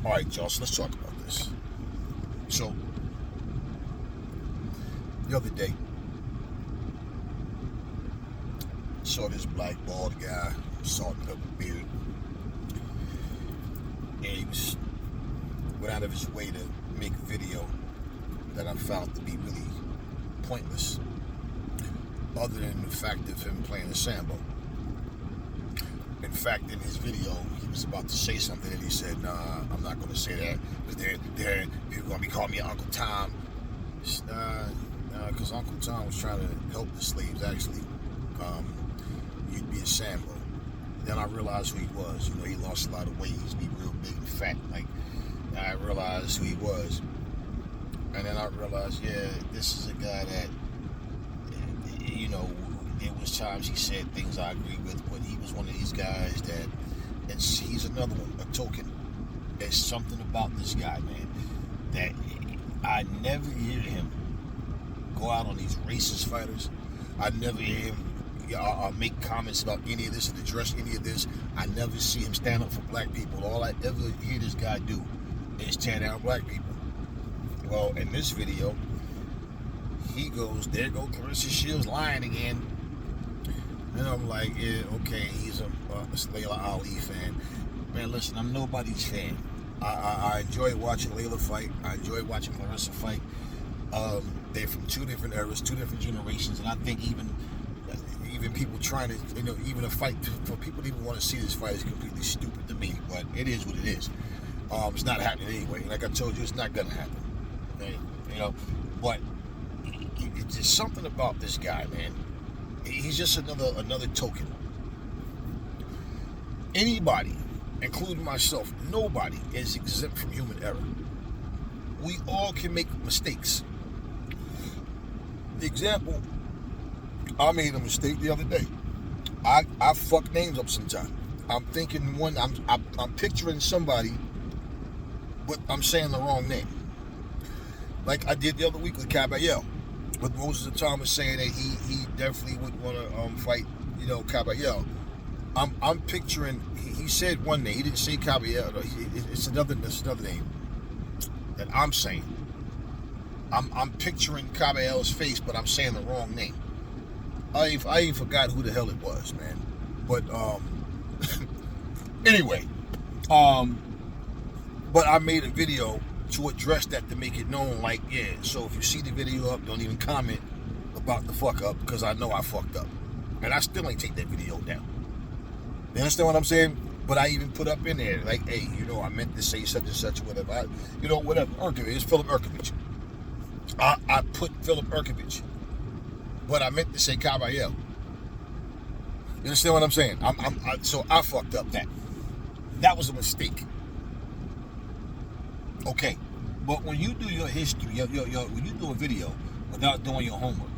Alright, y'all, so let's talk about this. So, the other day, saw this black bald guy, salt and pepper beard, and he went out of his way to make a video that I found to be really pointless, other than the fact of him playing the sambo. In fact, in his video, he was about to say something, and he said, "Nah, I'm not going to say that, because they're people going to be calling me Uncle Tom." Because Uncle Tom was trying to help the slaves, actually. You'd be a sambo. Then I realized who he was. You know, he lost a lot of weight. He used to be real big and fat. Like, I realized who he was. And then I realized, yeah, this is a guy that, you know, there was times he said things I agree with, but he was one of these guys that, he's another one, a token. There's something about this guy, man, that I never hear him go out on these racist fighters. I never hear him make comments about any of this and address any of this. I never see him stand up for black people. All I ever hear this guy do is tear down black people. Well, in this video, he goes, there go Claressa Shields lying again. And I'm like, yeah, okay, he's a Layla Ali fan. Man, listen, I'm nobody's fan. I enjoy watching Layla fight. I enjoy watching Claressa fight. They're from two different eras, two different generations, and I think even people trying to, you know, even a fight, for people to even want to see this fight is completely stupid to me, but it is what it is. It's not happening anyway. Like I told you, it's not going to happen. Okay? You know, but it's just something about this guy, man. He's just another token. Anybody, including myself, nobody is exempt from human error. We all can make mistakes. The example, I made a mistake the other day. I fuck names up sometimes. I'm thinking I'm picturing somebody, but I'm saying the wrong name. Like I did the other week with Caballero. But most of the time was saying that he definitely would want to fight, you know, Caballero. I'm picturing, he said one name, he didn't say Caballero, it's another name that I'm saying. I'm picturing Caballero's face, but I'm saying the wrong name. I even forgot who the hell it was, man. But anyway, but I made a video to address that, to make it known, like, yeah, so if you see the video up, don't even comment about the fuck up, because I know I fucked up. And I still ain't take that video down. You understand what I'm saying? But I even put up in there, like, hey, you know, I meant to say such and such or whatever. Whatever. It's Philip Urkovich. I put Philip Urkovich, but I meant to say Caballero. You understand what I'm saying? So I fucked up that. That was a mistake. Okay, but when you do your history, when you do a video without doing your homework,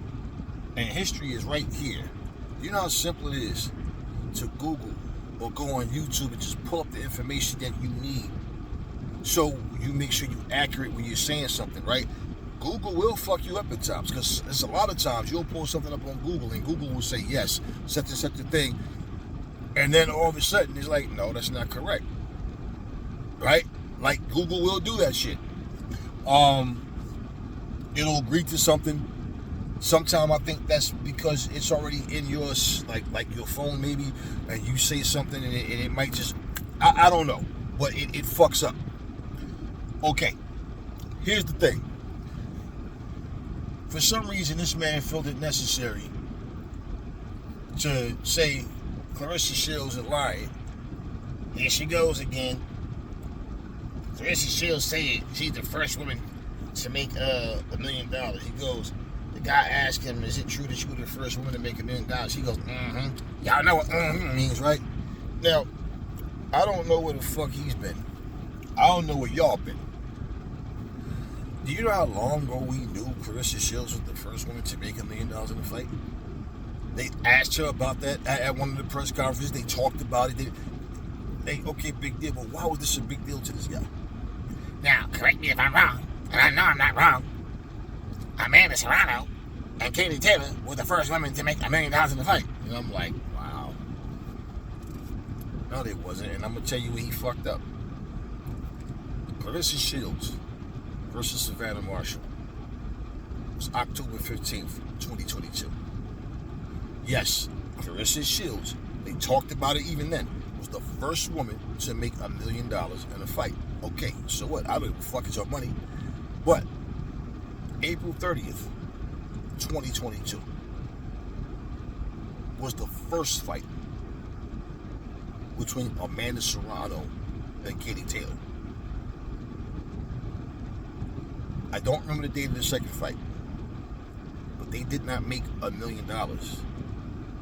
and history is right here, you know how simple it is to Google or go on YouTube and just pull up the information that you need, so you make sure you're accurate when you're saying something, right? Google will fuck you up at times, because there's a lot of times you'll pull something up on Google and Google will say, yes, such and such a thing, and then all of a sudden it's like, no, that's not correct, right? Like, Google will do that shit. It'll agree to something. Sometimes I think that's because it's already in yours, like your phone maybe, and you say something and it might just, I don't know, but it fucks up. Okay, here's the thing. For some reason, this man felt it necessary to say Claressa Shields is lying. Here she goes again. Claressa Shields said she's the first woman to make $1 million. He goes, the guy asked him, is it true that you were the first woman to make $1 million? He goes, Y'all know what means, right? Now, I don't know where the fuck he's been. I don't know where y'all been. Do you know how long ago we knew Claressa Shields was the first woman to make $1 million in a fight? They asked her about that at one of the press conferences. They talked about it. Okay, big deal, but why was this a big deal to this guy? Now, correct me if I'm wrong, and I know I'm not wrong. Amanda Serrano and Katie Taylor were the first women to make $1 million in the fight. And I'm like, wow. No, they wasn't, and I'm going to tell you where he fucked up. Claressa Shields versus Savannah Marshall. It was October 15th, 2022. Yes, Claressa Shields, they talked about it even then, was the first woman to make $1 million in a fight. Okay, so what? I don't give a fuck, it's her money. But April 30th, 2022 was the first fight between Amanda Serrano and Katie Taylor. I don't remember the date of the second fight, but they did not make $1 million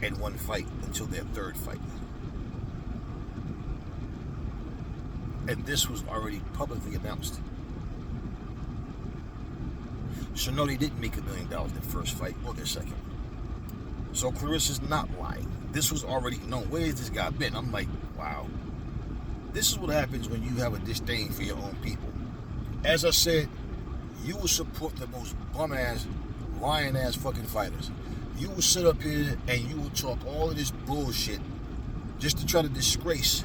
in one fight until their third fight. And this was already publicly announced. So no, they didn't make $1 million in their first fight or their second. So Claressa's not lying. This was already known. Where has this guy been? I'm like, wow. This is what happens when you have a disdain for your own people. As I said, you will support the most bum-ass, lying-ass fucking fighters. You will sit up here and you will talk all of this bullshit just to try to disgrace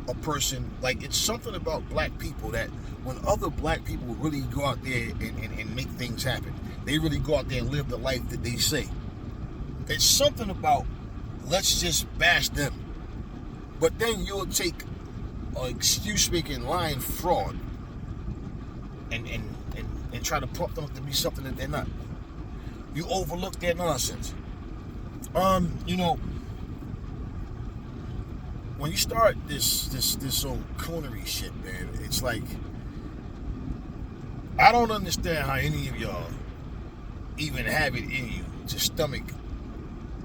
a person. Like, it's something about black people that when other black people really go out there and make things happen, they really go out there and live the life that they say. It's something about, let's just bash them. But then you'll take an excuse-making lying fraud and try to pump them up to be something that they're not. You overlook their nonsense. You know, when you start this old coonery shit, man, it's like, I don't understand how any of y'all even have it in you to stomach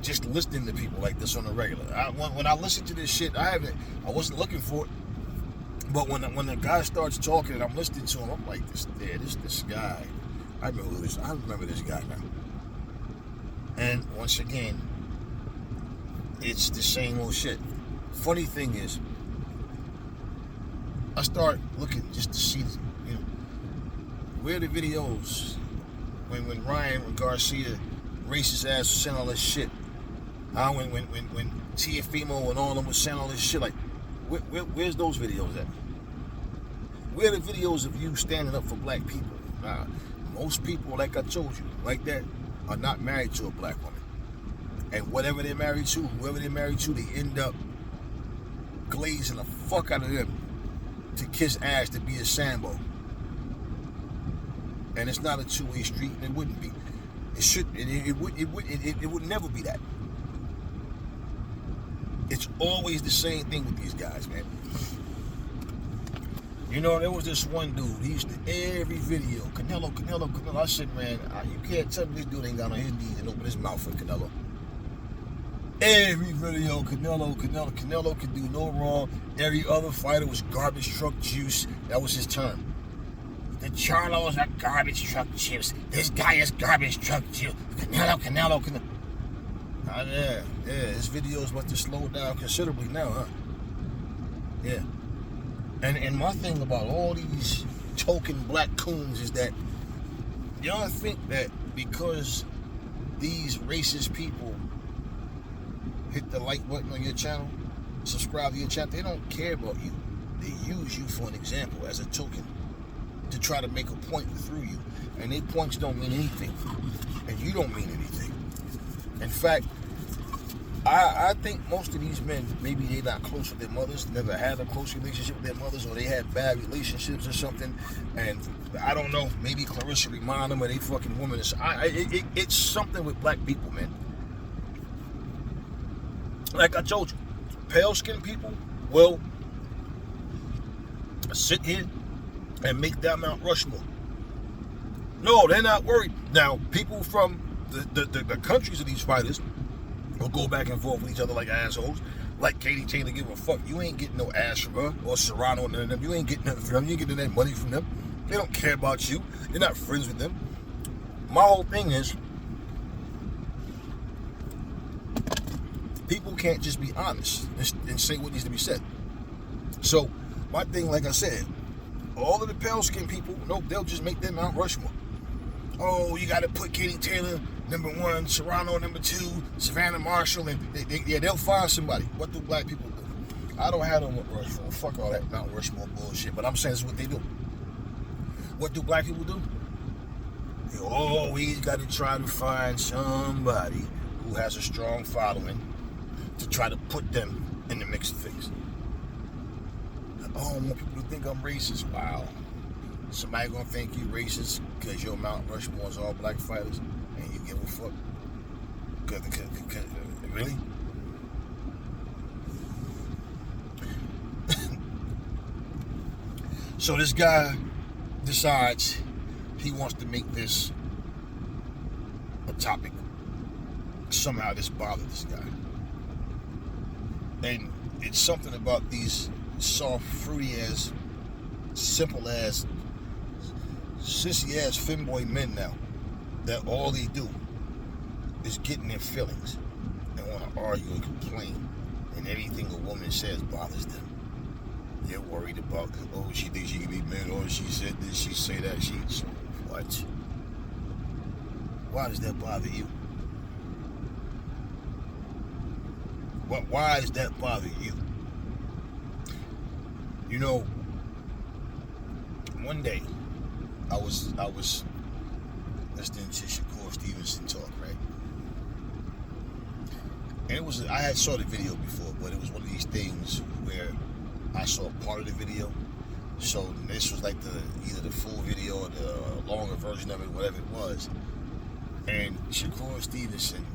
just listening to people like this on a regular. When I listen to this shit, I wasn't looking for it. But when the guy starts talking and I'm listening to him, I'm like, this guy. I remember this guy now. And once again, it's the same old shit. Funny thing is, I start looking just to see, where the videos when Ryan Garcia racist ass was saying all this shit. When Tiafimo and all of them was saying all this shit, like, where's those videos at? Where are the videos of you standing up for black people? Most people, like I told you, like that, are not married to a black woman. And whatever they're married to, whoever they're married to, they end up glazing the fuck out of them to kiss ass, to be a Sambo. And it's not a two-way street, and it wouldn't be. It would never be that. It's always the same thing with these guys, man. You know, there was this one dude, he used to, every video, Canelo. I said, man, you can't tell me this dude ain't got on his knees and open his mouth for Canelo. Every video, Canelo could do no wrong. Every other fighter was garbage truck juice. That was his term. The Charlos are garbage truck chips. This guy is garbage truck juice. Canelo. Yeah, his videos must have slowed down considerably now, huh? Yeah. And my thing about all these token black coons is that y'all think that because these racist people hit the like button on your channel, subscribe to your channel, they don't care about you. They use you for an example, as a token, to try to make a point through you. And their points don't mean anything. And you don't mean anything. In fact, I think most of these men, maybe they're not close with their mothers, never had a close relationship with their mothers, or they had bad relationships or something. And I don't know, maybe Claressa remind them of they fucking woman. It's something with black people, man. Like I told you, pale-skinned people will sit here and make that Mount Rushmore. No, they're not worried. Now, people from the countries of these fighters will go back and forth with each other like assholes. Like Katie Taylor, give a fuck. You ain't getting no ass from her, or Serrano, none of them. You ain't getting nothing from them. You ain't getting that money from them. They don't care about you. You're not friends with them. My whole thing is, people can't just be honest and say what needs to be said. So, my thing, like I said, all of the pale-skinned people, nope, they'll just make them Mount Rushmore. Oh, you got to put Katie Taylor number 1, Serrano number 2, Savannah Marshall, and they'll find somebody. What do black people do? I don't have no Mount Rushmore. Fuck all that Mount Rushmore bullshit, but I'm saying this is what they do. What do black people do? They always got to try to find somebody who has a strong following to try to put them in the mix of things. Oh, I want people to think I'm racist. Wow. Somebody gonna think you racist because your Mount Rushmore is all black fighters and you give a fuck? Really? So this guy decides he wants to make this a topic. Somehow this bothered this guy. And it's something about these soft, fruity ass, simple ass, sissy ass femboy men now that all they do is get in their feelings and want to argue and complain, and everything a woman says bothers them. They're worried about, oh, she thinks she can be mad, or she said this, she say that, she so what? Why does that bother you? Why does that bother you? You know, one day I was listening to Shakur Stevenson talk, right? And it was, I had saw the video before, but it was one of these things where I saw part of the video. So this was like either the full video or the longer version of it, whatever it was. And Shakur Stevenson,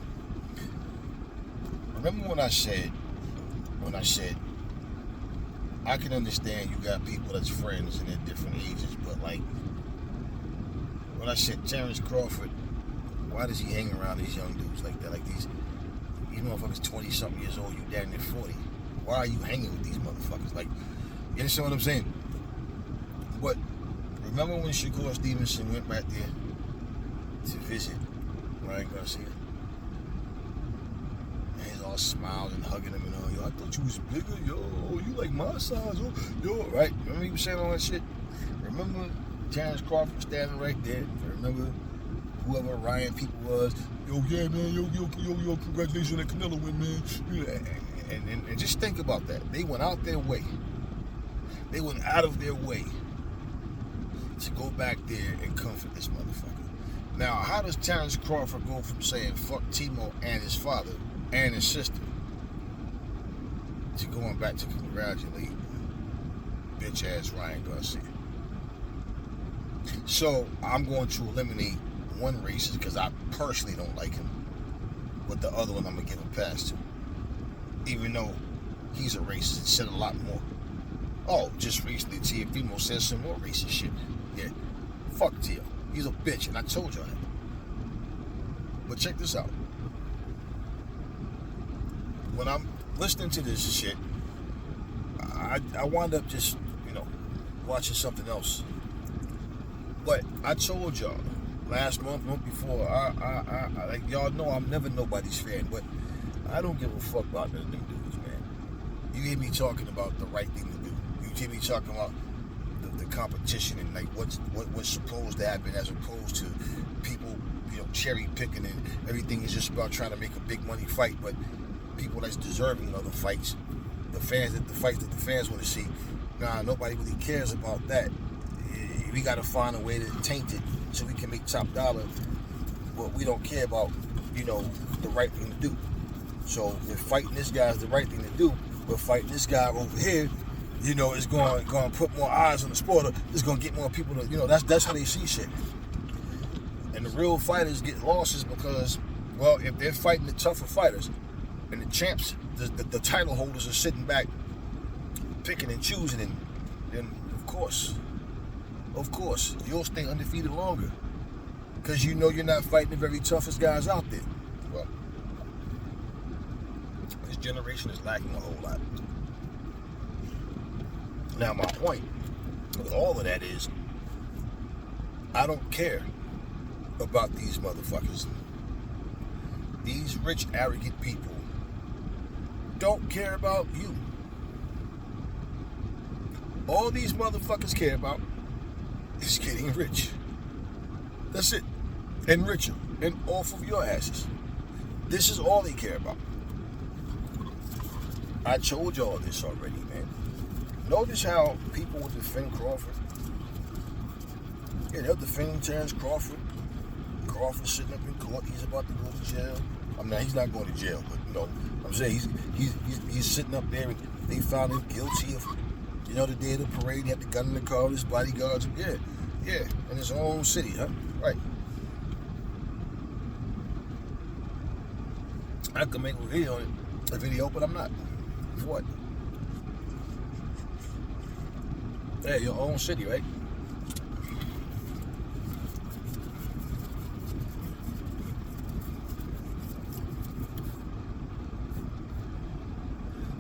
remember when I said, I can understand you got people that's friends and they're different ages, but like, when I said Terrence Crawford, why does he hang around these young dudes like that? Like these motherfuckers 20-something years old, you damn near 40. Why are you hanging with these motherfuckers? Like, you understand what I'm saying? But remember when Shakur Stevenson went back there to visit Ryan Garcia? And he's all smiling and hugging him and all, yo, I thought you was bigger, yo, you like my size, yo, right? Remember he was saying all that shit? Remember Terrence Crawford standing right there? Remember whoever Ryan people was, yo, yeah, man, yo, congratulations on that Canelo win, man. And just think about that. They went out their way. They went out of their way to go back there and comfort this motherfucker. Now, how does Terrence Crawford go from saying fuck Timo and his father and his sister to going back to congratulate bitch ass Ryan Garcia? So I'm going to eliminate one racist because I personally don't like him, but the other one I'm gonna give a pass to, even though he's a racist and said a lot more. Oh, just recently Teofimo said some more racist shit. Yeah, fuck Tio, he's a bitch, and I told y'all that. But check this out. When I'm listening to this shit, I wind up just, watching something else. But I told y'all last month before, I like y'all know I'm never nobody's fan, but I don't give a fuck about none of them dudes, man. You hear me talking about the right thing to do. You hear me talking about the competition and like what's supposed to happen, as opposed to people, cherry picking and everything is just about trying to make a big money fight. But people that's deserving of the fights, the fights that the fans want to see, nah, nobody really cares about that. We got to find a way to taint it so we can make top dollar, but we don't care about, the right thing to do. So if fighting this guy is the right thing to do, but fighting this guy over here, is going to put more eyes on the sport. It's going to get more people to, that's how they see shit. And the real fighters get losses because, well, if they're fighting the tougher fighters and the champs, the title holders are sitting back picking and choosing, and then of course, you'll stay undefeated longer because you're not fighting the very toughest guys out there. Well, this generation is lacking a whole lot. Now, my point with all of that is, I don't care about these motherfuckers. These rich, arrogant people don't care about you. All these motherfuckers care about is getting rich. That's it. And richer. And off of your asses. This is all they care about. I told y'all this already, man. Notice how people will defend Crawford. Yeah, they're defending Terrence Crawford. Crawford's sitting up in court. He's about to go to jail. I mean, he's not going to jail, but I'm saying he's sitting up there, and they found him guilty of, the day of the parade. He had the gun in the car with his bodyguards. Yeah, in his own city, huh? Right. I could make a video, but I'm not. For what? Yeah, your own city, right?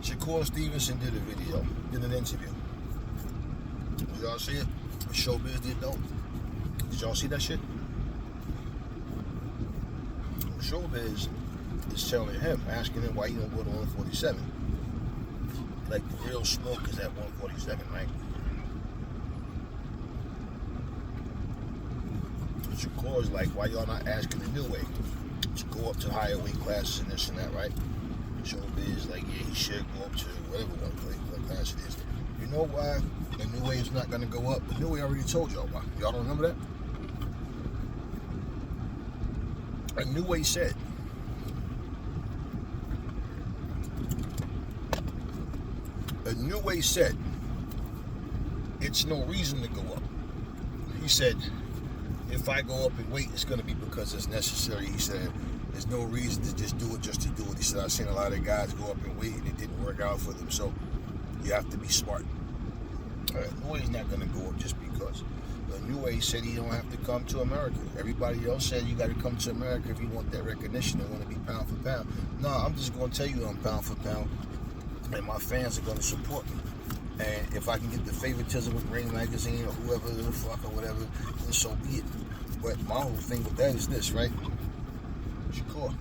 Shakur Stevenson did a video, did an interview. Did y'all see it? Showbiz did, though. Did y'all see that shit? Showbiz is telling him, asking him why he don't go to 147. Like, the real smoke is at 147, right? Shakur's like, why y'all not asking the new way to go up to higher weight classes and this and that, right? Showbiz like, yeah, he should go up to whatever what class it is. You know why the new way is not going to go up? The new way already told y'all why. Y'all don't remember that? A new way said, it's no reason to go up. He said, if I go up in weight, it's going to be because it's necessary. He said, there's no reason to just do it just to do it. He said, I've seen a lot of guys go up in weight and it didn't work out for them. So you have to be smart. New Way's not going to go up just because. The New Way said he don't have to come to America. Everybody else said you got to come to America if you want that recognition and want to be pound for pound. No, I'm just going to tell you I'm pound for pound. And my fans are going to support me. And if I can get the favoritism with Ring Magazine or whoever the fuck or whatever, then so be it. But my whole thing with that is this, right? Shakur,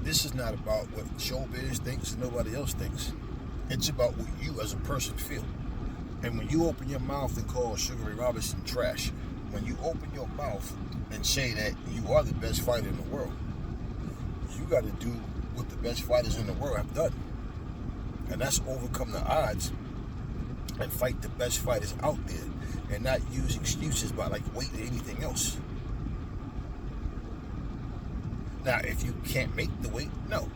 this is not about what Showbiz thinks and nobody else thinks. It's about what you as a person feel. And when you open your mouth and call Sugar Ray Robinson trash, when you open your mouth and say that you are the best fighter in the world, you got to do what the best fighters in the world have done. And that's overcome the odds and fight the best fighters out there and not use excuses about like weight or anything else. Now, if you can't make the weight, no.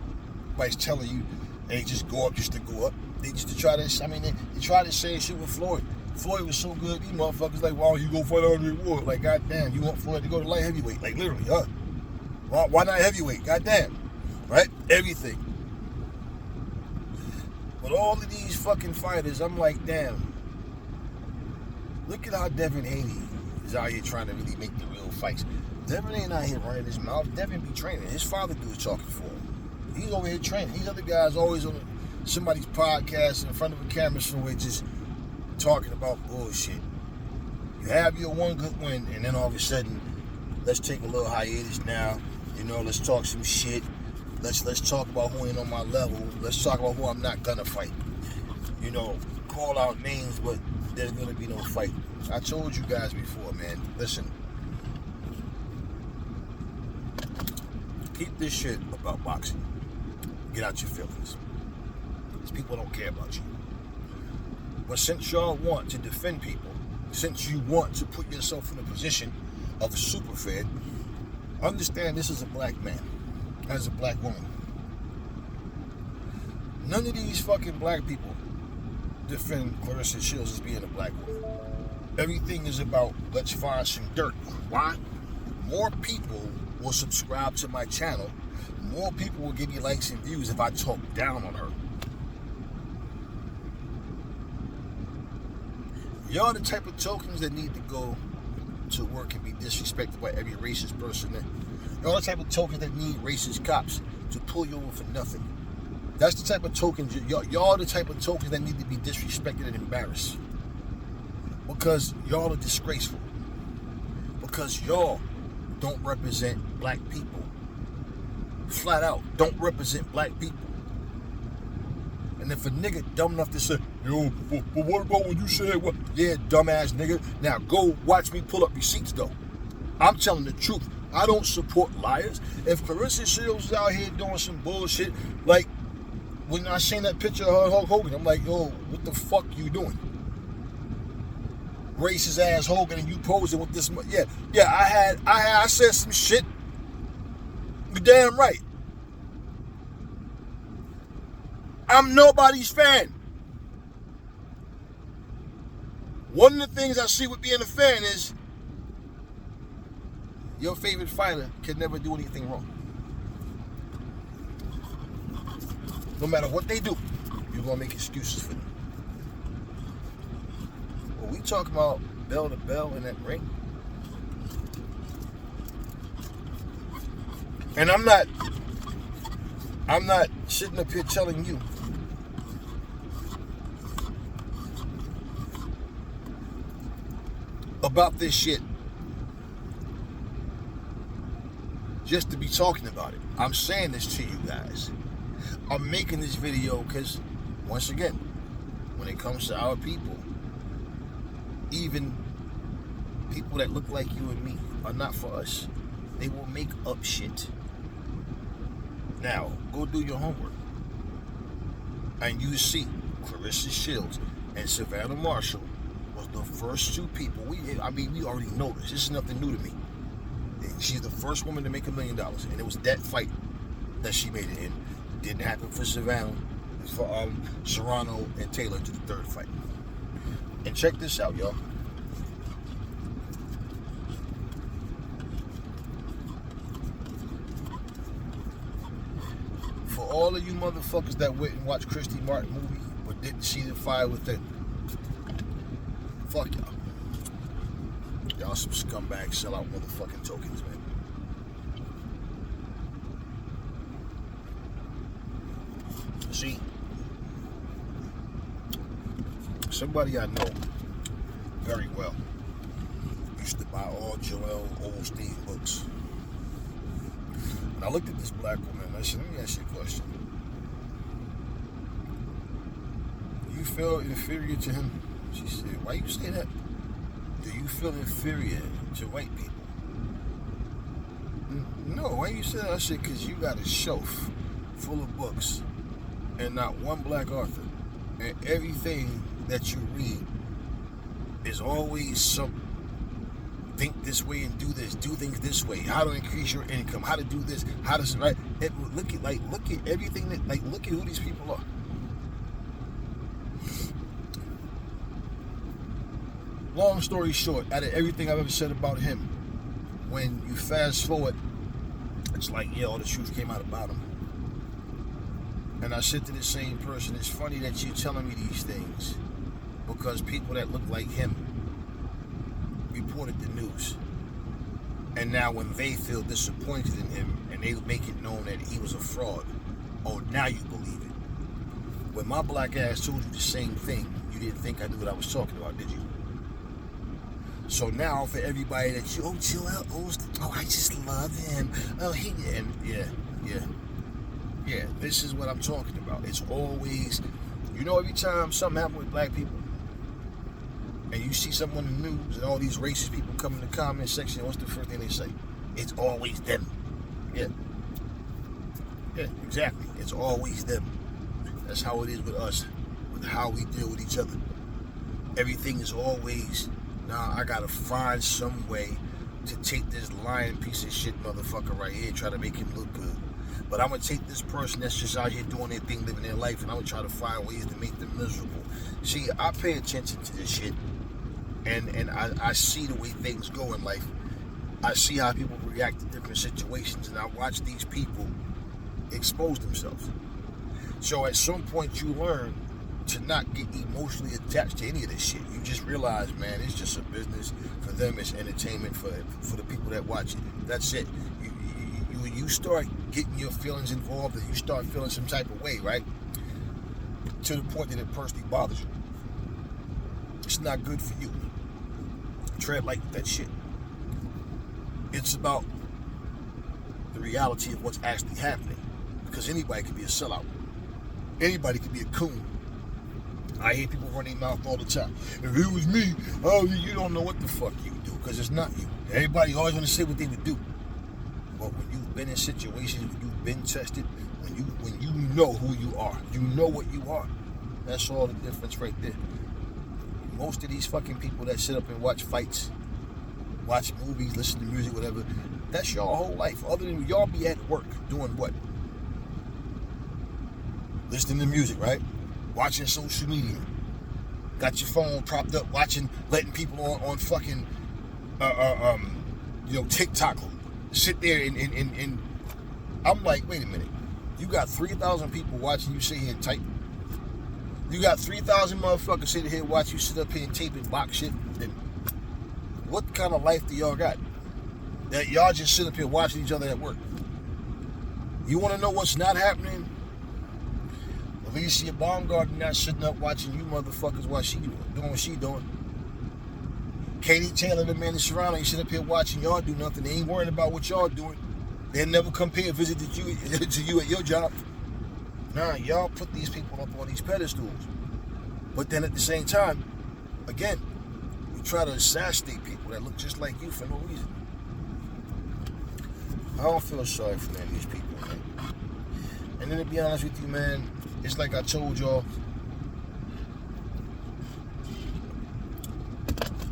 Nobody's telling you, hey, just go up just to go up. They just to try this. I mean, they tried the same shit with Floyd. Floyd was so good, these motherfuckers like, why don't you go fight Andre Ward? Like, goddamn, you want Floyd to go to light heavyweight? Like, literally, huh? Why not heavyweight? Goddamn. Right? Everything. But all of these fucking fighters, I'm like, damn. Look at how Devin Haney is out here trying to really make the real fights. Devin ain't out here running his mouth. Devin be training. His father do his talking for him. He's over here training. These other guys always on somebody's podcast in front of a camera somewhere just talking about bullshit. You have your one good win, and then all of a sudden, let's take a little hiatus now. Let's talk some shit. Let's talk about who ain't on my level. Let's talk about who I'm not gonna fight. Call out names, but there's gonna be no fight. I told you guys before, man. Listen. Keep this shit about boxing. Get out your feelings. These people don't care about you. But since y'all want to defend people, since you want to put yourself in a position of a super fan, understand this is a black man as a black woman. None of these fucking black people defend Claressa Shields as being a black woman. Everything is about let's find some dirt. Why? More people will subscribe to my channel. More people will give me likes and views if I talk down on her. Y'all the type of tokens that need to go to work and be disrespected by every racist person. Y'all the type of tokens that need racist cops to pull you over for nothing. That's the type of tokens, y'all the type of tokens that need to be disrespected and embarrassed. Because y'all are disgraceful. Because y'all don't represent black people. Flat out, don't represent black people. And if a nigga dumb enough to say, yo, but what about when you said what? Yeah, dumbass nigga. Now go watch me pull up receipts though. I'm telling the truth. I don't support liars. If Claressa Shields is out here doing some bullshit, like when I seen that picture of her Hulk Hogan, I'm like, yo, what the fuck you doing? racist ass Hogan and you posing with this. I said some shit. You're damn right. I'm nobody's fan. One of the things I see with being a fan is your favorite fighter can never do anything wrong. No matter what they do, you're going to make excuses for them. When we talk about bell to bell in that ring, and I'm not sitting up here telling you about this shit just to be talking about it. I'm saying this to you guys. I'm making this video because, once again, when it comes to our people, even people that look like you and me are not for us. They will make up shit. Now, go do your homework. And you see, Claressa Shields and Savannah Marshall was the first two people. We already know this. This is nothing new to me. She's the first woman to make $1 million. And it was that fight that she made it in. Didn't happen for Savannah. It was for Serrano and Taylor to the third fight. And check this out, y'all. For all of you motherfuckers that went and watched Christy Martin movie but didn't see the fire within, fuck y'all. Y'all some scumbag sellout motherfucking tokens, man. See, somebody I know very well used to buy all Joel Osteen books. And I looked at this black woman and I said, let me ask you a question. Do you feel inferior to him? She said, why you say that? Do you feel inferior to white people? No, why you say that? I said, because you got a shelf full of books and not one black author. And everything that you read is always some think this way and do things this way, how to increase your income, how to do this, how to right. Look at everything that look at who these people are. Long story short, out of everything I've ever said about him, when you fast forward, it's like, yeah, all the truth came out about him. And I said to the same person, it's funny that you're telling me these things because people that look like him reported the news. And now when they feel disappointed in him and they make it known that he was a fraud, oh, now you believe it. When my black ass told you the same thing, you didn't think I knew what I was talking about, did you? So now for everybody that you, oh, Joel Osteen, oh, I just love him. Oh, yeah, this is what I'm talking about. It's always, every time something happens with black people, and you see someone in the news and all these racist people come in the comment section, what's the first thing they say? It's always them. Yeah, exactly. It's always them. That's how it is with us, with how we deal with each other. Everything is always, nah, I gotta find some way to take this lying piece of shit motherfucker right here and try to make him look good. But I'm gonna take this person that's just out here doing their thing, living their life, and I'm gonna try to find ways to make them miserable. See, I pay attention to this shit, and I see the way things go in life. I see how people react to different situations, and I watch these people expose themselves. So at some point you learn to not get emotionally attached to any of this shit. You just realize, man, it's just a business. For them, it's entertainment. For the people that watch it, that's it. You start getting your feelings involved and you start feeling some type of way, right? To the point that it personally bothers you. It's not good for you. Tread like that shit. It's about the reality of what's actually happening. Because anybody can be a sellout. Anybody can be a coon. I hear people run their mouth all the time. If it was me, oh, you don't know what the fuck you do, because it's not you. Everybody always want to say what they would do. But when you've been in situations, when you've been tested, when you know who you are, you know what you are. That's all the difference right there. most of these fucking people that sit up and watch fights, watch movies, listen to music, whatever, that's your whole life. Other than y'all be at work doing what? Listening to music, right? Watching social media. Got your phone propped up, watching, letting people on fucking, TikTok sit there and I'm like, wait a minute. You got 3,000 people watching you sit here and type. You got 3,000 motherfuckers sitting here watching you sit up here and tape and box shit. Then what kind of life do y'all got? That y'all just sit up here watching each other at work. You want to know what's not happening? Alicia Baumgartner not sitting up watching you motherfuckers while she doing what she doing. Katie Taylor, the man that's surrounding you, sit up here watching y'all do nothing. They ain't worrying about what y'all doing. They'll never come pay a visit to you at your job. Nah, y'all put these people up on these pedestals. But then at the same time, again, you try to assassinate people that look just like you for no reason. I don't feel sorry for any of these people, man. And then to be honest with you, man, it's like I told y'all.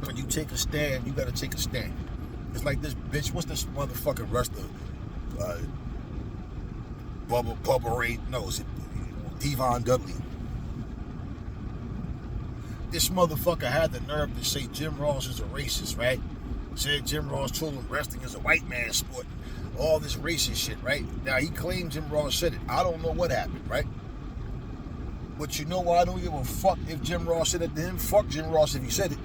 When you take a stand, you gotta take a stand. It's like this bitch, what's this motherfucking wrestler? Bubba Ray, no, is it Devon Dudley? This motherfucker had the nerve to say Jim Ross is a racist, right? Said Jim Ross told him wrestling is a white man's sport. All this racist shit, right? Now, he claimed Jim Ross said it. I don't know what happened, right? But you know why I don't give a fuck if Jim Ross said it to him? Fuck Jim Ross if he said it.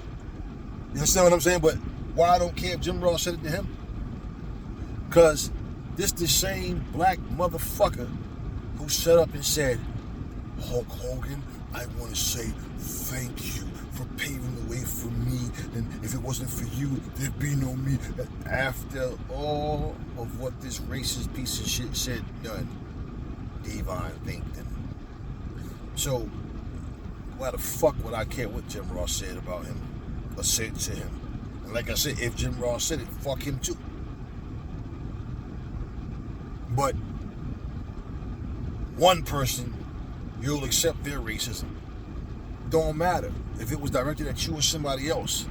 You understand what I'm saying? But why I don't care if Jim Ross said it to him? Because this the same black motherfucker who stood up and said, Hulk Hogan, I want to say thank you for paving the way for me, and if it wasn't for you, there'd be no me. After all of what this racist piece of shit said done, Devon thanked him. So, why the fuck would I care what Jim Ross said about him, or said to him? And like I said, if Jim Ross said it, fuck him too. But one person, you'll accept their racism. Don't matter if it was directed at you or somebody else.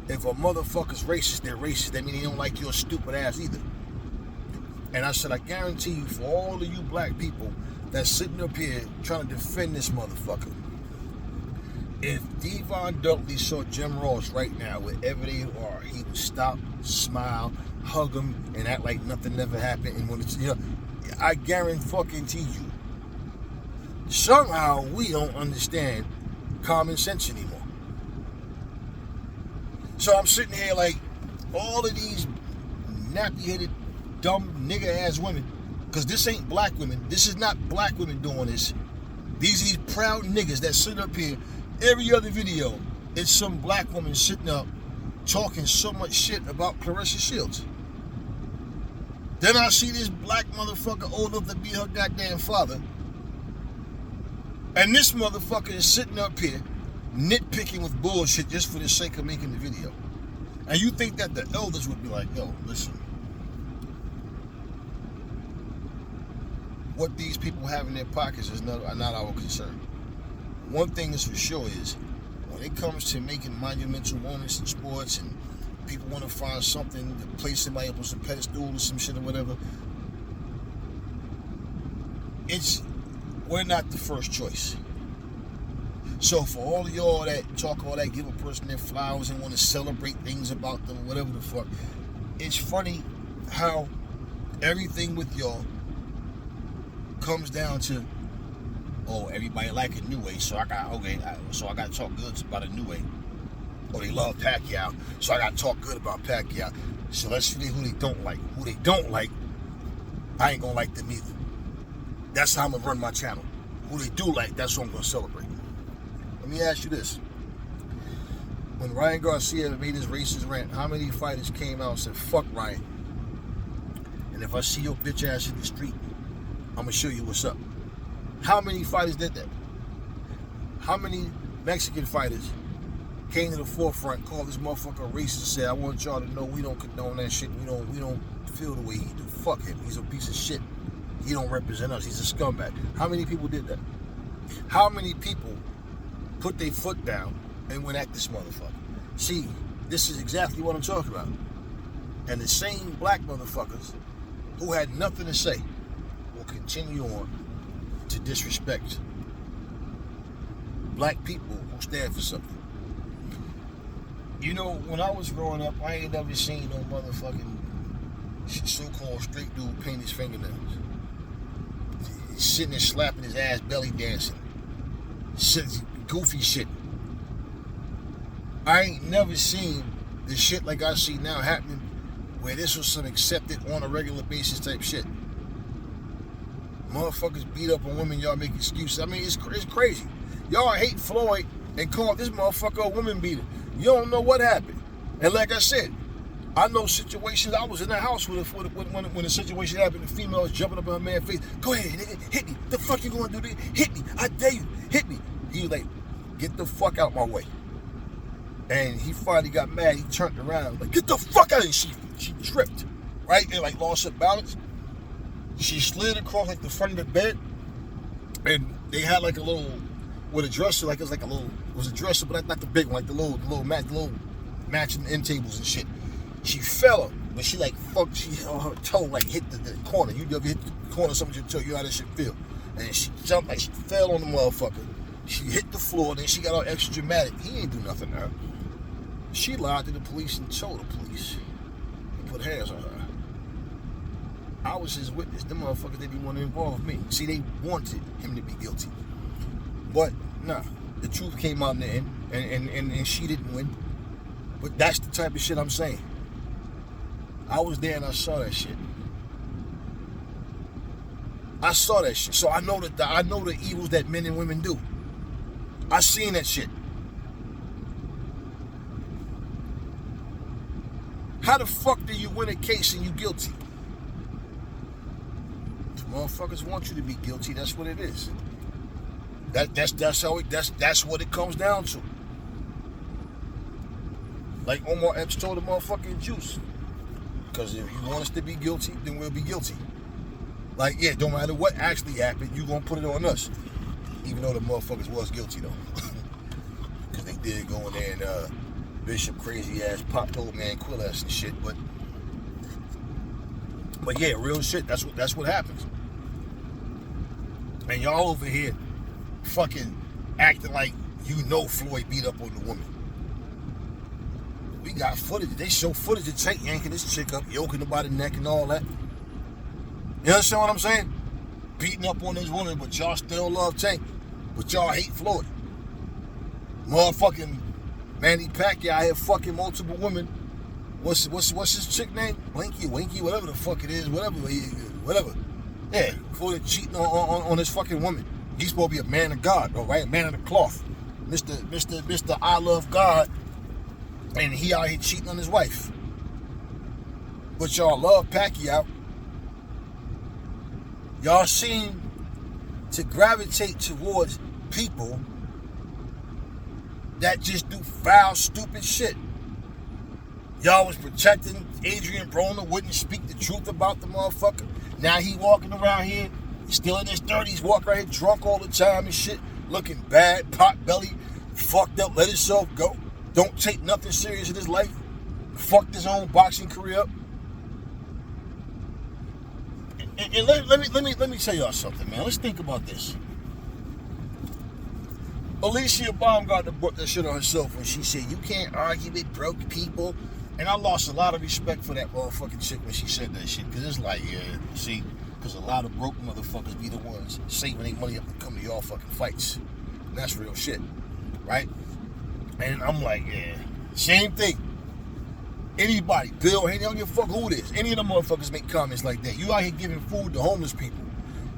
If a motherfucker's racist, they're racist. That means they don't like your stupid ass either. And I said, I guarantee you, for all of you black people that's sitting up here trying to defend this motherfucker, if Devon Dudley saw Jim Ross right now, wherever they are, he would stop, smile, hug him, and act like nothing never happened. And when it's, I guarantee you, somehow we don't understand common sense anymore. So I'm sitting here like, all of these nappy-headed, dumb, nigga-ass women, because this ain't black women. This is not black women doing this. These are these proud niggas that sit up here. Every other video, it's some black woman sitting up talking so much shit about Claressa Shields. Then I see this black motherfucker old enough to be her goddamn father. And this motherfucker is sitting up here nitpicking with bullshit just for the sake of making the video. And you think that the elders would be like, yo, listen. What these people have in their pockets is not our concern. One thing is for sure is, when it comes to making monumental moments in sports and people want to find something to place somebody up on some pedestal or some shit or whatever, we're not the first choice. So for all of y'all that talk all that, give a person their flowers and want to celebrate things about them, whatever the fuck, it's funny how everything with y'all comes down to, oh, everybody like a new way, so I got to talk good about a new way. Oh, they love Pacquiao, so I got to talk good about Pacquiao. So let's see who they don't like. Who they don't like, I ain't gonna like them either. That's how I'm gonna run my channel. Who they do like, that's what I'm gonna celebrate. Let me ask you this. When Ryan Garcia made his racist rant, how many fighters came out and said, fuck Ryan, and if I see your bitch ass in the street, I'm gonna show you what's up? How many fighters did that? How many Mexican fighters came to the forefront, called this motherfucker racist, and said, I want y'all to know we don't condone that shit. We don't feel the way he do. Fuck him. He's a piece of shit. He don't represent us. He's a scumbag. How many people did that? How many people put their foot down and went at this motherfucker. See, this is exactly what I'm talking about. And the same black motherfuckers who had nothing to say will continue on to disrespect black people who stand for something. You know, when I was growing up, I ain't never seen no motherfucking so-called straight dude paint his fingernails. Sitting there slapping his ass, belly dancing. Goofy shit. I ain't never seen the shit like I see now happening where this was some accepted on a regular basis type shit. Motherfuckers beat up on women, y'all make excuses. I mean, it's crazy. Y'all hate Floyd and call this motherfucker a woman beater. You don't know what happened. And like I said, I know situations. I was in the house when the situation happened. The female was jumping up in her man's face. Go ahead, nigga, hit me. The fuck you gonna do? This? Hit me. I dare you. Hit me. He was like, get the fuck out my way. And he finally got mad. He turned around, like, get the fuck out of here. She tripped, right? And like lost her balance. She slid across like the front of the bed. And they had like a little, with a dresser, like it was a dresser, but not the big one, like the little matching end tables and shit. She fell, but she like fucked. Her toe like hit the corner. You ever hit the corner of something with your toe? You know how that shit feel. And she jumped like she fell on the motherfucker. She hit the floor. Then she got all extra dramatic. He ain't do nothing to her. She lied to the police and told the police and put hands on her. I was his witness. Them motherfuckers didn't want to involve me. See, they wanted him to be guilty, but nah. The truth came out in the end, and she didn't win. But that's the type of shit I'm saying. I was there and I saw that shit. I saw that shit. So I know the evils that men and women do. I seen that shit. How the fuck do you win a case and you guilty? Motherfuckers want you to be guilty. That's what it is. That's what it comes down to. Like Omar Epps told the motherfucking Juice. Because if you want us to be guilty, then we'll be guilty. Like, yeah, don't matter what actually happened, you gonna put it on us. Even though the motherfuckers was guilty though. Because they did go in there and Bishop crazy ass popped old man Quillas and shit, but yeah, real shit, that's what happens. And y'all over here fucking acting like you know Floyd beat up on the woman. We got footage. They show footage of Tank yanking this chick up, yoking her by the neck and all that. You understand what I'm saying? Beating up on this woman, but y'all still love Tank. But y'all hate Floyd. Motherfucking Manny Pacquiao out here fucking multiple women. What's his chick name? Winky, whatever the fuck it is, whatever. Yeah, Floyd cheating on his fucking woman. He's supposed to be a man of God, all right? A man of the cloth. Mr. I love God. And he out here cheating on his wife. But y'all love Pacquiao. Y'all seem to gravitate towards people that just do foul, stupid shit. Y'all was protecting Adrian Broner, wouldn't speak the truth about the motherfucker. Now he walking around here, still in his 30s, walking around here drunk all the time and shit, looking bad, pot belly, fucked up, let himself go. Don't take nothing serious in his life. Fucked his own boxing career up. And let me tell y'all something, man. Let's think about this. Alicia Baumgartner brought that shit on herself when she said, you can't argue with broke people. And I lost a lot of respect for that motherfucking chick when she said that shit. Because it's like, yeah, see, because a lot of broke motherfuckers be the ones saving their money up to come to y'all fucking fights. And that's real shit, right? And I'm like, yeah, same thing. Anybody, Bill, I don't give a fuck who it is. Any of them motherfuckers make comments like that. You out here giving food to homeless people.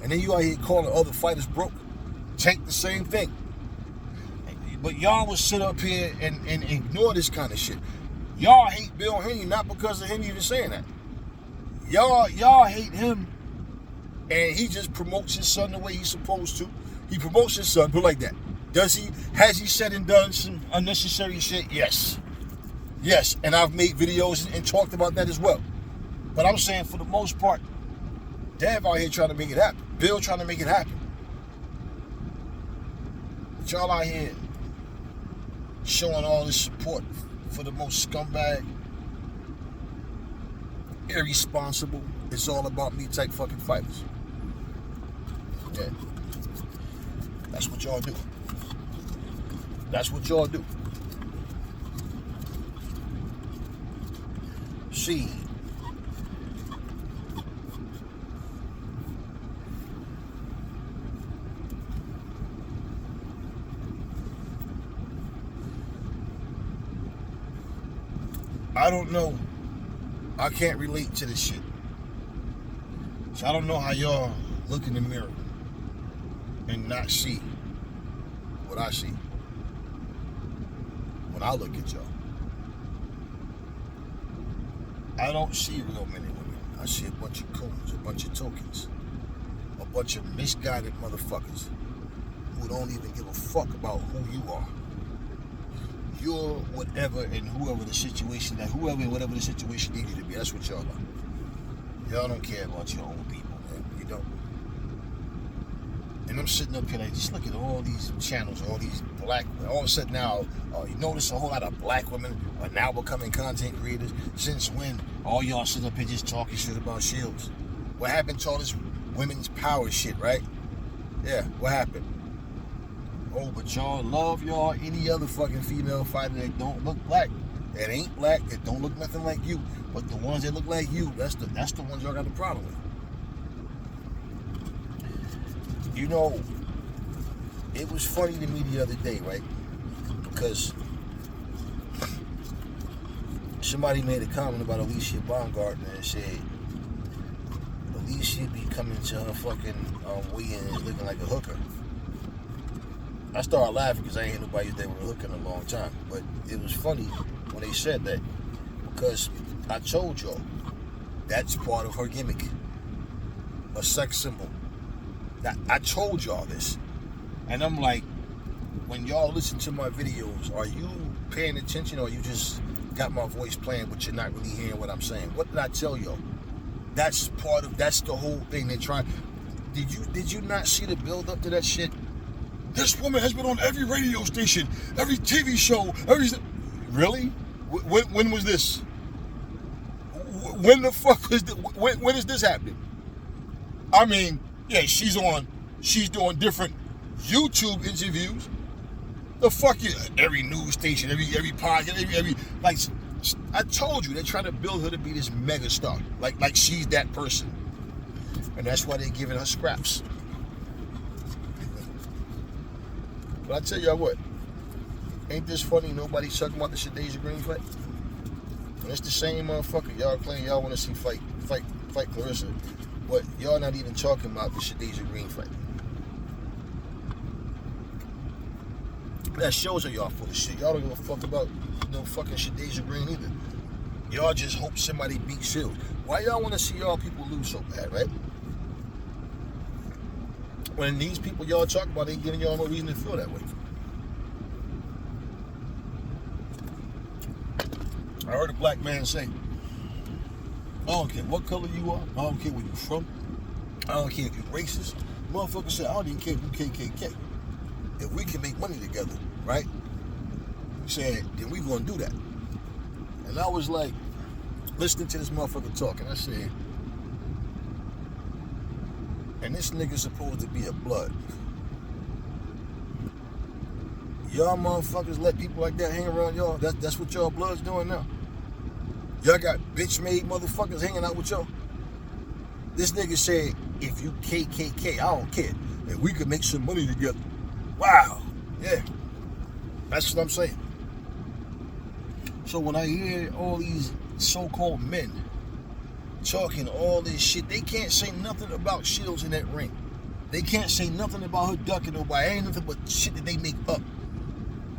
And then you out here calling other fighters broke. Tank the same thing. But y'all will sit up here and ignore this kind of shit. Y'all hate Bill Henry not because of him even saying that. Y'all hate him and he just promotes his son the way he's supposed to. He promotes his son, but like that. Does he? Has he said and done some unnecessary shit? Yes. Yes, and I've made videos and talked about that as well. But I'm saying for the most part, Dev out here trying to make it happen. Bill trying to make it happen. But y'all out here showing all this support for the most scumbag, irresponsible, it's all about me type fucking fighters. Yeah. That's what y'all do. That's what y'all do. See, I don't know. I can't relate to this shit. So I don't know how y'all look in the mirror and not see what I see when I look at y'all. I don't see real men and women. I see a bunch of coons, a bunch of tokens, a bunch of misguided motherfuckers who don't even give a fuck about who you are. You're whatever and whoever the situation that whoever and whatever the situation needs you to be. That's what y'all are. Y'all don't care about your own people, man. You don't. And I'm sitting up here like, just look at all these channels, all these black. All of a sudden now, you notice a whole lot of black women are now becoming content creators. Since when? All y'all sit up here just talking shit about Shields. What happened to all this women's power shit, right? Yeah, what happened? Oh, but y'all love y'all any other fucking female fighter that don't look black, that ain't black, that don't look nothing like you. But the ones that look like you, that's the ones y'all got the problem with. You know, it was funny to me the other day, right? Because somebody made a comment about Alicia Baumgartner and said Alicia be coming to her fucking weigh-in looking like a hooker. I started laughing because I ain't had nobody that were hooking in a long time. But it was funny when they said that, because I told y'all that's part of her gimmick, a sex symbol. Now, I told y'all this, and I'm like, when y'all listen to my videos, are you paying attention, or you just got my voice playing but you're not really hearing what I'm saying? What did I tell y'all? That's the whole thing. They're trying. Did you not see the build up to that shit? This woman has been on every radio station, every TV show, Really? When was this? When the fuck was this? When is this happening? I mean, yeah, she's doing different YouTube interviews. The fuck you, every news station, every podcast, every like, I told you, they're trying to build her to be this mega star, like she's that person, and that's why they're giving her scraps. But I tell y'all what, ain't this funny? Nobody's talking about the Shadeja Green fight. And it's the same motherfucker y'all claim y'all want to see fight Claressa, but y'all not even talking about the Shadeja Green fight. That shows that y'all full of shit. Y'all don't give a fuck about no fucking Shadeja Green either. Y'all just hope somebody beats Shields. Why y'all want to see y'all people lose so bad, right? When these people y'all talk about ain't giving y'all no reason to feel that way. I heard a black man say, I don't care what color you are, I don't care where you from, I don't care if you're racist. Motherfucker said, I don't even care if you KKK. If we can make money together, right? He said, then we gonna do that. And I was like, listening to this motherfucker talk, and I said, and this nigga supposed to be a blood. Y'all motherfuckers let people like that hang around y'all. That's what y'all bloods doing now. Y'all got bitch-made motherfuckers hanging out with y'all. This nigga said, if you KKK, I don't care. And we could make some money together. Wow. Yeah. That's what I'm saying. So when I hear all these so-called men talking all this shit, they can't say nothing about Shields in that ring. They can't say nothing about her ducking nobody. Ain't nothing but shit that they make up.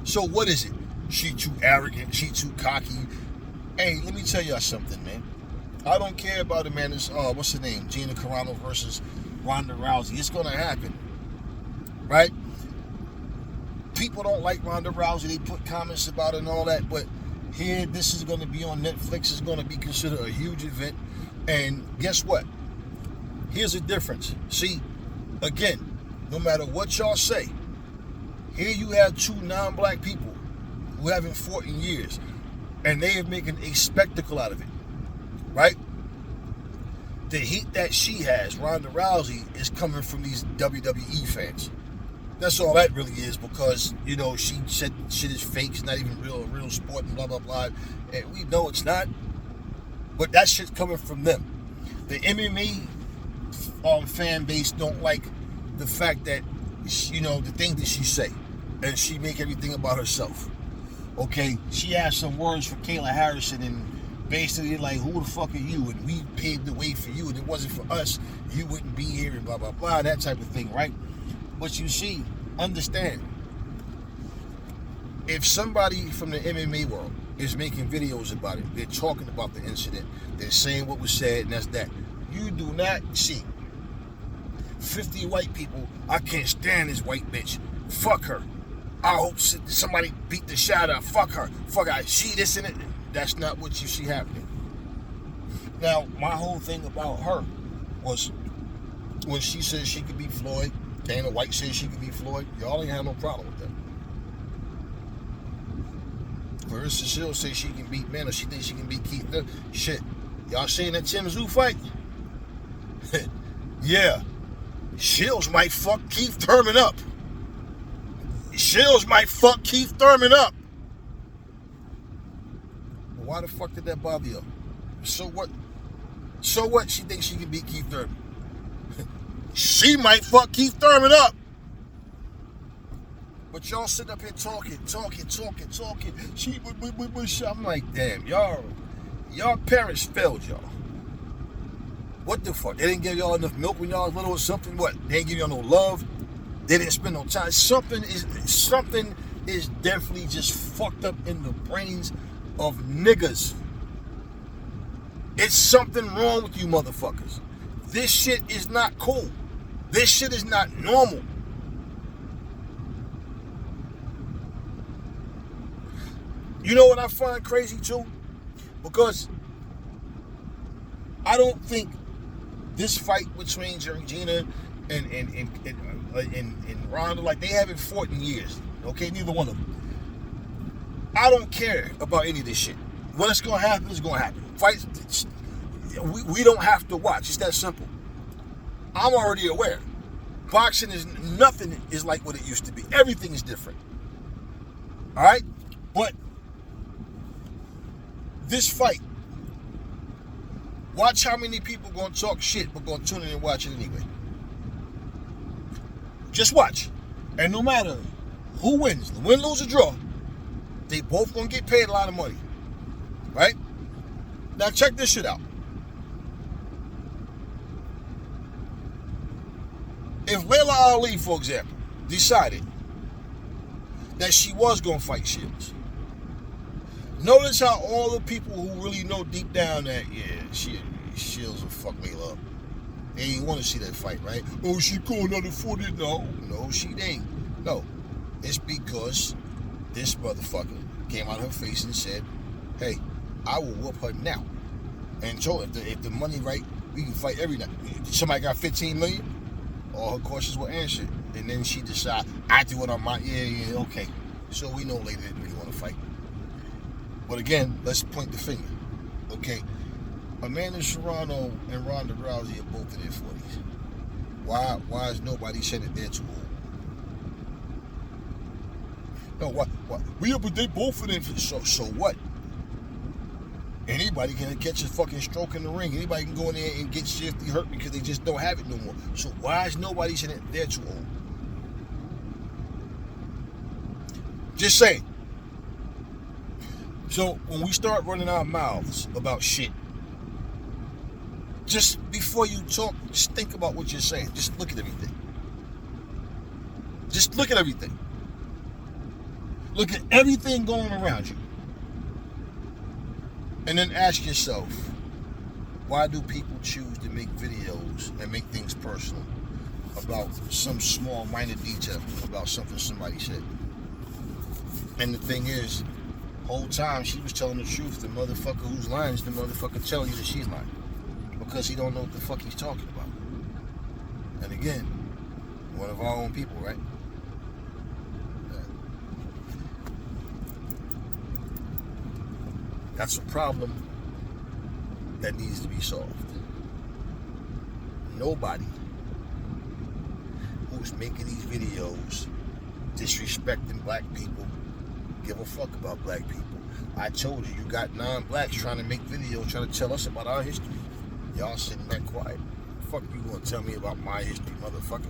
So what is it? She too arrogant. She too cocky. Hey, let me tell y'all something, man. I don't care about it, man. This, what's her name? Gina Carano versus Ronda Rousey. It's gonna happen, right? People don't like Ronda Rousey. They put comments about it and all that, but here, this is going to be on Netflix. It's going to be considered a huge event. And guess what? Here's the difference. See, again, no matter what y'all say, here you have two non-black people who haven't fought in years, and they are making a spectacle out of it, right? The heat that she has, Ronda Rousey, is coming from these WWE fans. That's all that really is, because, you know, she said shit is fake, it's not even real sport, and blah, blah, blah. And we know it's not, but that shit's coming from them. The MMA fan base don't like the fact that, you know, the things that she say, and she make everything about herself. Okay, she has some words for Kayla Harrison, and basically like, who the fuck are you? And we paved the way for you, and it wasn't for us, you wouldn't be here, and blah, blah, blah, that type of thing, right? But you see, understand, if somebody from the MMA world is making videos about it, they're talking about the incident, they're saying what was said, and that's that. You do not see 50 white people, I can't stand this white bitch, fuck her, I hope somebody beat the shit out of her, fuck her, she this and it. That's not what you see happening. Now, my whole thing about her was when she said she could beat Floyd, Dana White said she could beat Floyd, y'all ain't have no problem with that. Claressa Shields says she can beat men, or she thinks she can beat Keith. Shit, y'all saying that Tim Tszyu fight? Yeah, Shields might fuck Keith Thurman up. Shields might fuck Keith Thurman up. But why the fuck did that bother you? So what? So what? She thinks she can beat Keith Thurman. She might fuck Keith Thurman up. But y'all sit up here talking. I'm like, damn, y'all parents failed y'all. What the fuck? They didn't give y'all enough milk when y'all was little or something? What? They didn't give y'all no love? They didn't spend no time? Something is definitely just fucked up in the brains of niggas. It's something wrong with you motherfuckers. This shit is not cool. This shit is not normal. You know what I find crazy too? Because I don't think this fight between Georgina and Ronda, like, they haven't fought in years. Okay, neither one of them. I don't care about any of this shit. What's gonna happen is gonna happen. Fights, we don't have to watch. It's that simple. I'm already aware. Boxing is nothing is like what it used to be. Everything is different. All right, but this fight, watch how many people gonna talk shit but gonna tune in and watch it anyway. Just watch, and no matter who wins, win, lose, or draw, they both gonna get paid a lot of money, right? Now check this shit out. If Layla Ali, for example, decided that she was gonna fight Shields, notice how all the people who really know deep down that, yeah, Shields will fuck Layla up. They ain't want to see that fight, right? Oh, she going on the footed. No, she ain't. No, it's because this motherfucker came out of her face and said, hey, I will whoop her now. And so if the money right, we can fight every night. Somebody got 15 million, all her questions were answered. And then she decided, I do it on my, yeah, okay. So we know later didn't really want to fight. But again, let's point the finger. Okay, Amanda Serrano and Ronda Rousey are both in their 40s. Why is nobody saying that they're too old? No, what? But they both in it. So what? Anybody can catch a fucking stroke in the ring. Anybody can go in there and get seriously hurt because they just don't have it no more. So why is nobody saying that they're too old? Just saying. So when we start running our mouths about shit, just before you talk, just think about what you're saying. Just look at everything. Just look at everything. Look at everything going around you. And then ask yourself, why do people choose to make videos and make things personal about some small, minor detail about something somebody said? And the thing is, whole time she was telling the truth. The motherfucker who's lying is the motherfucker telling you that she's lying, because he don't know what the fuck he's talking about. And again, one of our own people, right? That's a problem that needs to be solved. Nobody who's making these videos disrespecting black people give a fuck about black people. I told you, you got non-blacks trying to make videos trying to tell us about our history. Y'all sitting back quiet. Fuck you gonna tell me about my history, motherfucker?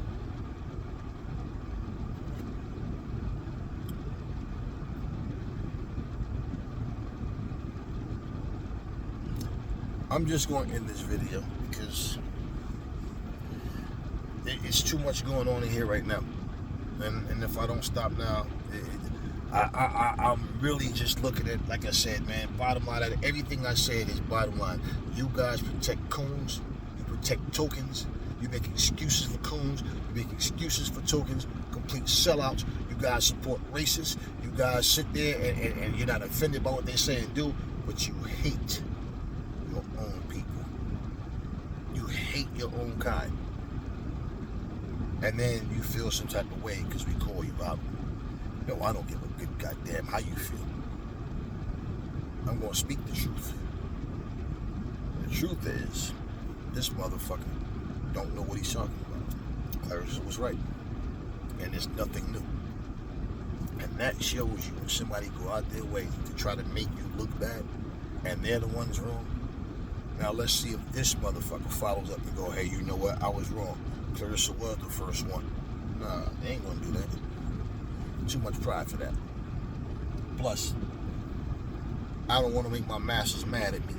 I'm just going to end this video because it's too much going on in here right now. And if I don't stop now, I'm really just looking at, like I said, man, bottom line, everything I said is bottom line. You guys protect coons, you protect tokens, you make excuses for coons, you make excuses for tokens, complete sellouts. You guys support racists, you guys sit there and you're not offended by what they say and do, but you hate your own people. You hate your own kind. And then you feel some type of way because we call you out. No, I don't give a good goddamn how you feel. I'm going to speak the truth. The truth is, this motherfucker don't know what he's talking about. Claressa was right. And there's nothing new. And that shows you when somebody go out their way to try to make you look bad, and they're the ones wrong. Now let's see if this motherfucker follows up and go, hey, you know what? I was wrong. Claressa was the first one. Nah, they ain't gonna do that. Too much pride for that. Plus, I don't want to make my masters mad at me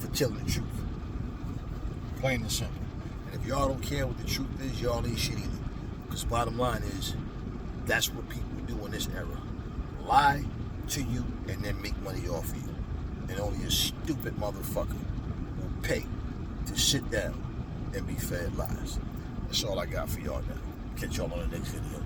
for telling the truth. Plain and simple. And if y'all don't care what the truth is, y'all ain't shit either. Because bottom line is, that's what people do in this era. Lie to you and then make money off of you. And only a stupid motherfucker will pay to sit down and be fed lies. That's all I got for y'all now. Catch y'all on the next video.